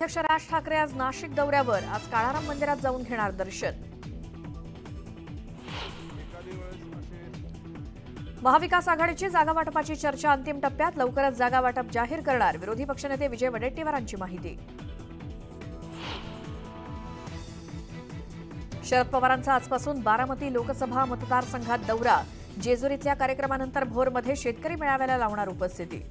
अध्यक्ष राज ठाकरे आज नाशिक दौऱ्यावर। आज काळाराम मंदिरात जाऊन घेणार दर्शन। महाविकास आघाडीची जागा वाटपाची चर्चा अंतिम टप्प्यात। लवकरच जागा वाटप जाहीर करणार विरोधी पक्षनेते विजय वडेट्टीवारांची माहिती। शरद पवारांचा आजपासून बारामती लोकसभा मतदारसंघात दौरा। जेजुरीतल्या कार्यक्रमानंतर भोरमध्ये शेतकरी मेळाव्याला लावणार उपस्थिती।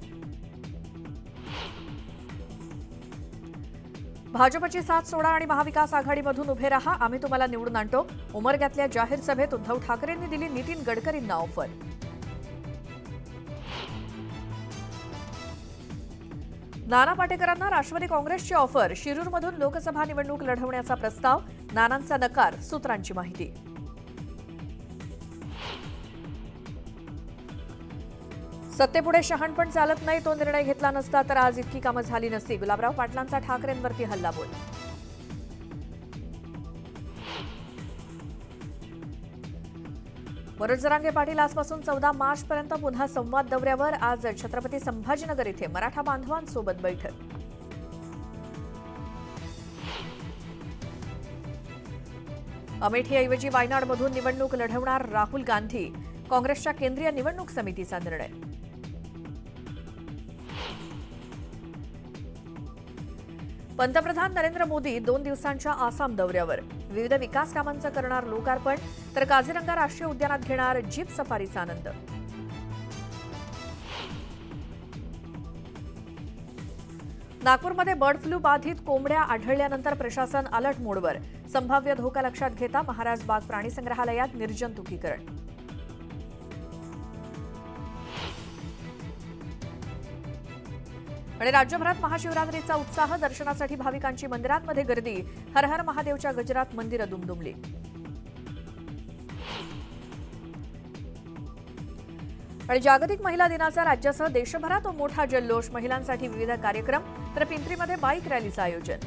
भाजपची साथ सोडा आणि महाविकास आघाडीमधून उभे रहा, आम्ही तुम्हाला निवडून आणतो। उमरग्यातल्या जाहीर सभेत उद्धव ठाकरेंनी दिली नितीन गडकरींना ऑफर। नाना पाटेकरांना राष्ट्रवादी काँग्रेसची ऑफर। शिरूरमधून लोकसभा निवडणूक लढवण्याचा प्रस्ताव। नानांचा नकार, सूत्रांची माहिती। सत्तेपुढे शहाणपण चालत नाही, तो निर्णय घेतला नसता तर आज इतकी कामं झाली नसती। गुलाबराव पाटलांचा ठाकरेंवरती हल्लाबोल। मनोज जरांगे पाटील आजपासून 14 मार्चपर्यंत पुन्हा संवाद दौऱ्यावर। आज छत्रपती संभाजीनगर इथे मराठा बांधवांसोबत बैठक। अमेठीऐवजी वायनाडमधून निवडणूक लढवणार राहुल गांधी। काँग्रेसच्या केंद्रीय निवडणूक समितीचा निर्णय। पंतप्रधान नरेंद्र मोदी 2 दिवसांच्या आसाम दौऱ्यावर। विविध विकास कामांचं करणार लोकार्पण, तर काझीरंगा राष्ट्रीय उद्यानात घेणार जीप सफारीचा आनंद। नागपूरमध्ये बर्ड फ्लू बाधित कोंबड्या आढळल्यानंतर प्रशासन अलर्ट मोडवर। संभाव्य धोका लक्षात घेता महाराज बाग प्राणी संग्रहालयात निर्जंतुकीकरण। आणि राज्यभरात महाशिवरात्रीचा उत्साह। दर्शनासाठी भाविकांची मंदिरांमध्ये गर्दी। हर हर महादेवच्या गजरात मंदिरं दुमदुमली। आणि जागतिक महिला दिनाचा राज्यासह देशभरात मोठा जल्लोष। महिलांसाठी विविध कार्यक्रम, तर पिंपरीमध्ये बाईक रॅलीचं आयोजन।